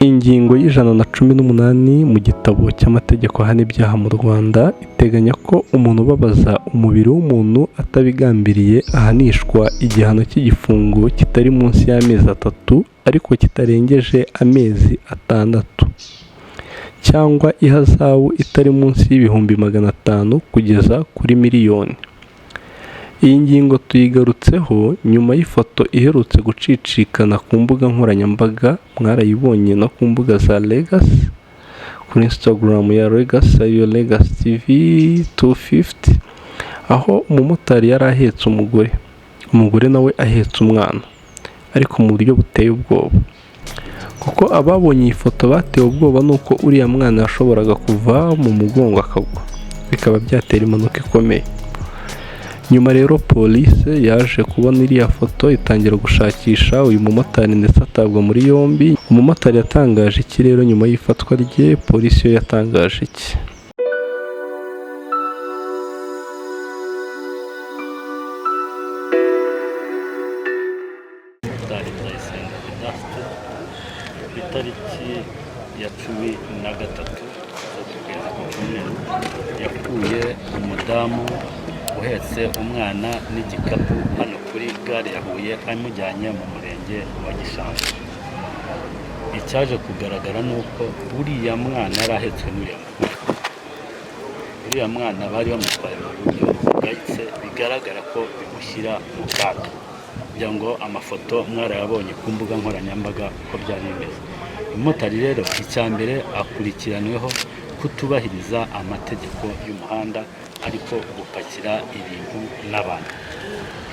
Ingingo y'118 mu gitabo cy'amategeko ahana ibyaha mu Rwanda iteganya ko umuntu ubabaza umubiri w'umuntu atabigambiriye ahanishwa igihano cy'igifungo kitari munsi y'amezi 3 ariko kitarengeje amezi 6 cyangwa ihazabu itari munsi y'ibihumbi 500 kugeza kuri miliyoni. Iyi ngingo tuyigarutseho nyuma y'ifoto iherutse gucicikana ku mbuga nkoranyambaga, mwarayibonye no ku mbuga za Legacy, kuri Instagram ya Legacy ariyo Legacy TV 250, aho umumotari yari ahetse umugore nawe ahetse umwana, ariko mu buryo buteye ubwoba, kuko ababonye iyi foto batewe ubwoba nuko uriya mwana yashoboraga kuva mu mugongo akagwa, bikaba byatera impanuka ikomeye. Nyuma rero polisi yaje kubona iriya foto itangira gushakisha uyu mumotari ndetse atabwa muri yombi. Umumotari yatangaje iki rero nyuma y'ifatwa rye? Polisi yo yatangaje iki? Itariki ya 13 yakuye umudamu uhetse umwana n'igikapu hano kuri gare ya Huye amujyanye mu murenge wa Gishamvu. Icyaje kugaragara nuko uriya mwana yari ahetswe n'uriya mwana bari bamutwaye mu buryo bugayitse, bigaragara ko bimushyira mu kaga, kugira ngo amafoto mwarayabonye ku mbuga nkoranyambaga uko byari bimeze. Umumotari rero icya mbere akurikiranweho kutubahiriza amategeko y'umuhanda, ariko gupakira ibintu n'abantu.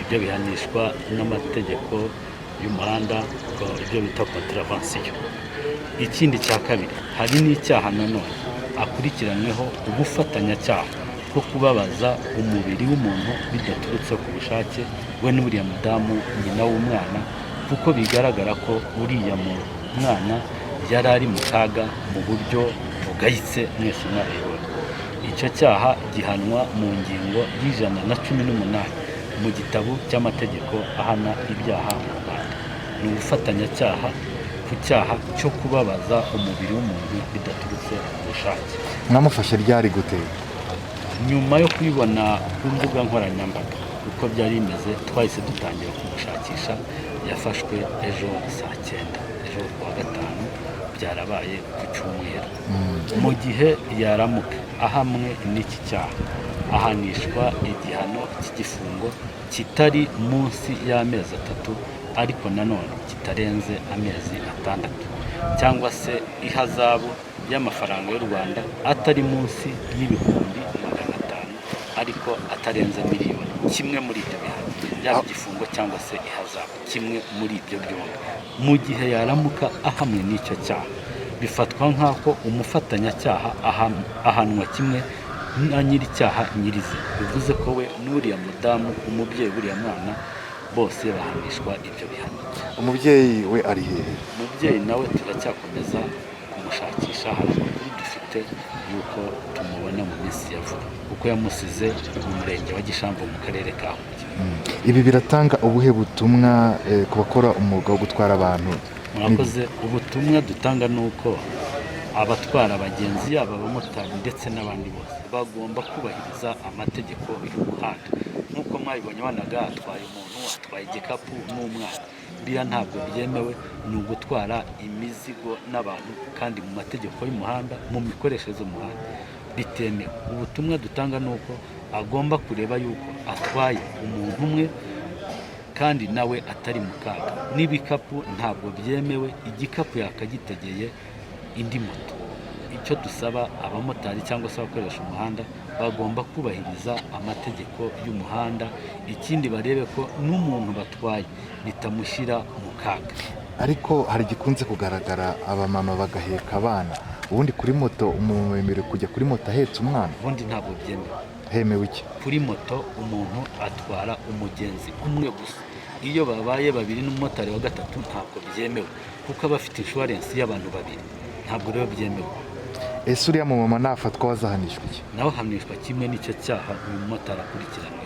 Ibyo bihanishwa n'amategeko y'umuhanda, ibyo bita contravention. Ikindi cya kabiri, hari n'icyaha nanone akurikiranweho ubufatanyacyaha bwo kubabaza umubiri w'umuntu bidaturutse ku bushake, we n'uriya mudamu nyina w'umwana, kuko bigaragara ko uriya mwana yari ari mu kaga mu buryo bugayitse, mwese mwabibonye. Icyo cyaha gihanwa mu ngingo y'118 mu gitabo cy'amategeko ahana ibyaha mu Rwanda. Ni ubufatanyacyaha ku cyaha cyo kubabaza umubiri w'umuntu bidaturutse ku bushake. Mwamufashe ryari gute? Nyuma yo kubibona ku mbuga nkoranyambaga uko byari bimeze, twahise dutangira kumushakisha. Yafashwe ejo saa 9, ejo kuwa gatanu, byarabaye ku cyumweru. Mu gihe yaramuka ahamwe n'iki cyaha, ahanishwa igihano cy'igifungo kitari munsi y'amezi 3 ariko nanone kitarenze amezi 6, cyangwa se ihazabu y'amafaranga y'u Rwanda atari munsi y'ibihumbi 500 ariko atarenze miliyoni. Kimwe muri ibyo bihano, yaba igifungo cyangwa se ihazabu, kimwe muri ibyo byombi. Mu gihe yaramuka ahamwe n'icyo cyaha, bifatwa nk'ako umufatanyacyaha ahanwa kimwe na nyir'icyaha nyirizina. Bivuze ko we n'uriya mudamu, umubyeyi w'uriya mwana, bose bahanishwa ibyo bihano. Umubyeyi we ari hehe? Umubyeyi nawe turacyakomeza kumushakisha, hari amakuru dufite yuko tumubona mu minsi ya vuba, kuko yamusize mu murenge wa Gishamvu mu karere ka Huye. Ibi biratanga ubuhe butumwa ku bakora umwuga wo gutwara abantu? Mwakoze. Ubutumwa dutanga nuko abatwara abagenzi, yaba abamotari ndetse n'abandi bose, bagomba kubahiriza amategeko y'umuhanda. Nk'uko mwabibonye, banaga atwaye umuntu, atwaye igikapu n'umwana. Biriya ntabwo byemewe, ni ugutwara imizigo n'abantu kandi mu mategeko y'umuhanda, mu mikoreshereze y'umuhanda bitemewe. Ubutumwa dutanga nuko agomba kureba yuko atwaye umuntu umwe kandi nawe atari mu kaga. N'ibikapu ntabwo byemewe, igikapu yakagitegeye indi moto. Icyo dusaba abamotari cyangwa se abakoresha umuhanda, bagomba kubahiriza amategeko y'umuhanda. Ikindi barebe ko n'umuntu batwaye bitamushyira mu kaga. Ariko hari gikunze kugaragara abamama bagaheka abana. Ubundi kuri moto umuntu wemerewe kujya kuri moto ahetse umwana? Ubundi ntabwo byemewe. Hemewe iki? Kuri moto umuntu atwara umugenzi umwe gusa. Iyo babaye babiri n'umumotari wa gatatu ntabwo byemewe, kuko aba afite insurance y'abantu babiri. Ntabwo rero byemewe. Ese uriya mumama nafatwa wazahanishwa iki? Nawe ahanishwa kimwe n'icyo cyaha uyu mumotari akurikiranwe.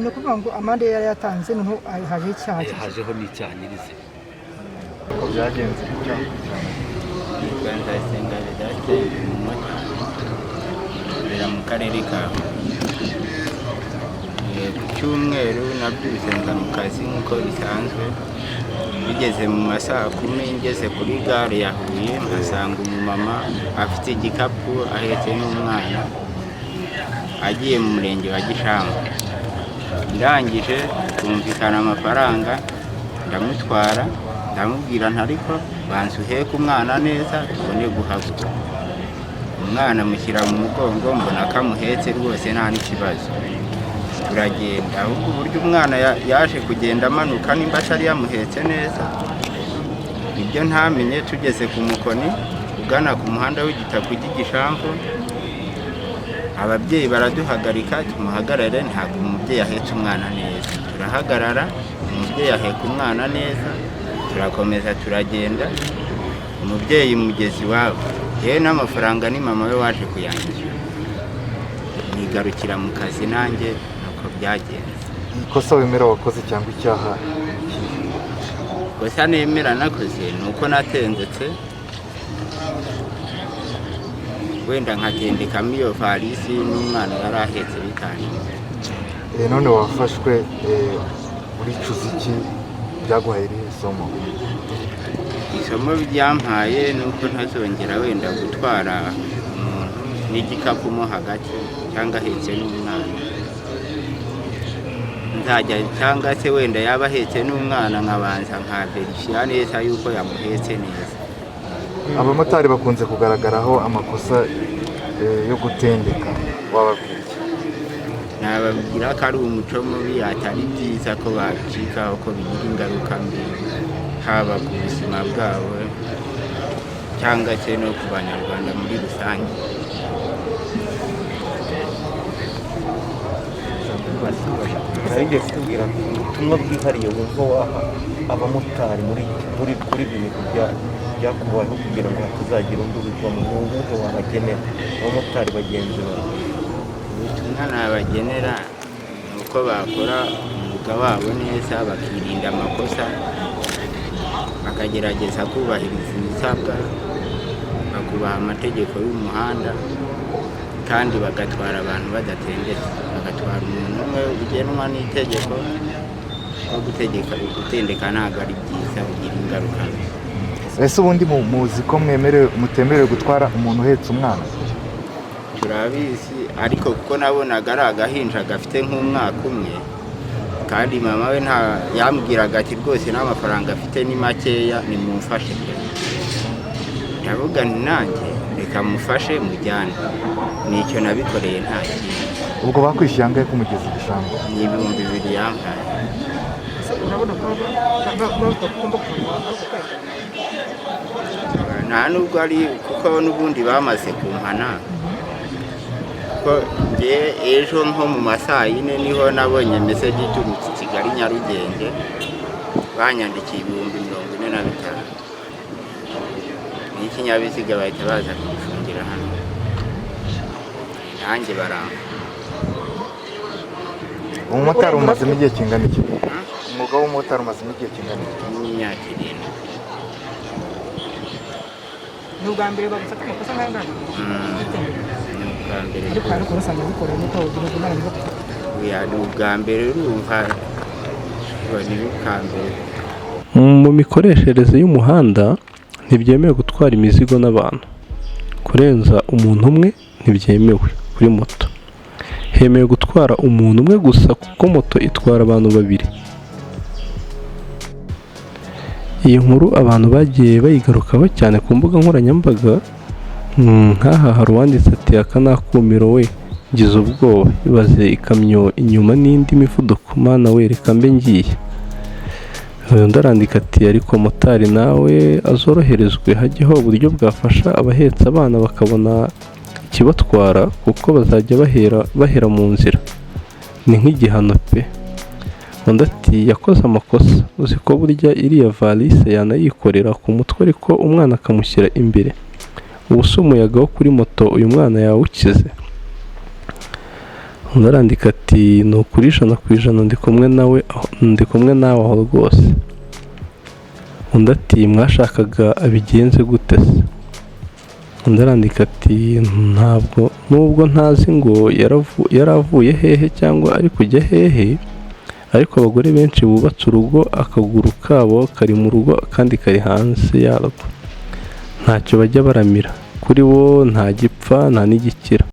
Ni ukuvuga ngo amande yari yatanze noneho hajeho icyaha. Hajeho n'icyaha nyirizina. uko byagenze gutya Nzayisenga Vedaste umumotari ukorera mu karere ka Huye. Ku cyumweru nabyutse nza mu kazi nk'uko bisanzwe, bigeze mu ma saa 10 ngeze kuri gare ya Huye mpasanga umumama afite igikapu ahetse n'umwana agiye mu murenge wa Gishanga. Ndangije twumvikana amafaranga ndamutwara, ndamubwira ntariko banza uheke umwana neza tubone guhaguruka. Umwana mushyira mu mugongo mbona kamuhetse rwose nta n'ikibazo, turagenda. Ahubwo uburyo umwana yaje kugenda amanuka nimba atari yamuhetse neza ibyo ntamenye. Tugeze ku Mukoni ugana ku muhanda w'igitaka cy'Igishamvu, ababyeyi baraduhagarika tumuhagarare, ntabwo umubyeyi ahetse umwana neza. Turahagarara, umubyeyi aheka umwana neza, turakomeza turagenda. Umubyeyi mugezi iwabo, yewe n'amafaranga ni mama we waje kuyandikira. Nigarukira mu kazi nanjye nuko byagenze. ikosa wemera wakoze cyangwa icyaha? Ikosa nemera nakoze ni uko natendetse, wenda nkagendekamo iyo varisi n'umwana yari ahetse bitanye. None wafashwe uricuza iki? Byaguhaye irihe somo? Isomo byampaye nuko ntazongera wenda gutwara umuntu n'igikapu mo hagati cyangwa ahetse n'umwana. Nzajya cyangwa se wenda yaba ahetse n'umwana nkabanza nkaverifya neza yuko yamuhetse neza. Abamotari bakunze kugaragaraho amakosa yo gutendeka, wababwira iki? Nababwira ko ari umuco mubi, atari byiza ko bacikaho, ko bigira ingaruka mbi haba ku buzima bwabo cyangwa se no ku banyarwanda muri rusange. Ntabwo kutubwira ubutumwa bwihariye wumva waha abamotari kuri ibi bintu byakubayeho kugira ngo hatazagira undi ubivamo, ni ubuhe wabagenera abamotari bagenzi bawe? Ubutumwa nabagenera ni uko bakora umwuga wabo neza, bakirinda amakosa, bakagerageza kubahiriza ibisabwa, bakubaha amategeko y'umuhanda, kandi bagatwara abantu badatendetse. Bagatwara umuntu umwe ugenwa n'itegeko, ko gutendeka ntabwo ari byiza, bigira ingaruka. Ese ubundi muzi ko mutemerewe gutwara umuntu uhetse umwana? Turabizi, ariko kuko nabonaga ari agahinja gafite nk'umwaka umwe, kandi mama we yambwiraga ati rwose n'amafaranga afite ni makeya, nimumfashe. Ndavuga nti nanjye reka mufashe mujyane, nicyo nabikoreye nta kintu. Ubwo bakwishyuye angahe kumugeza Igishanga? Ni 2,000 yampaye. Nta nubwo ari kuko n'ubundi bamaze kumpana, kuko njye ejo nko mu masaa 4 niho nabonye meseje iturutse i Kigali Nyarugenge, banyandikiye 45,000 n'ikinyabiziga bahita baza kugifungira hano, nanjye baramba. Umumotari umazemo igihe kingana iki? Umwuga w'umumotari umazemo igihe kingana iki? Imyaka 7. Ni ubwa mbere bagufata amakosa nk'aya ngaya? Ni ubwa mbere. Ariko urasanga bikoreye nuko ugira umwana muto. Ni ubwa mbere urumva, ni ubwa mbere. Mu mikoreshereze y'umuhanda ntibyemewe gutwara imizigo n'abantu. Kurenza umuntu umwe ntibyemewe kuri moto. Hemewe gutwara umuntu umwe gusa kuko moto itwara abantu 2. Iyi nkuru abantu bagiye bayigarukaho cyane ku mbuga nkoranyambaga, nk'aha hari uwanditse ati akanakumiro we ngize ubwoba, ibaze ikamyo inyuma n'indi mivuduko, mana we reka mbe ngiye. Undi arandika ati ariko motari nawe azoroherezwe, hajyeho uburyo bwafasha abahetse abana bakabona ikibatwara, kuko bazajya bahera mu nzira, ni nk'igihano pe. Undi ati yakoze amakosa, uzi ko burya iriya valise yanayikorera ku mutwe ariko umwana akamushyira imbere, ubu si umuyaga wo kuri moto uyu mwana yawukize. Undi arandika ati ni ukuri 100% ndi kumwe nawe aho rwose. undi ati mwashakaga abigenze gute se? undi arandika ati ntabwo, nubwo ntazi ngo yaravuye hehe cyangwa ari kujya hehe, ariko abagore benshi bubatse urugo akaguru kabo kari mu rugo kandi kari hanze yarwo, ntacyo bajya baramira, kuri bo nta gipfa nta n'igikira.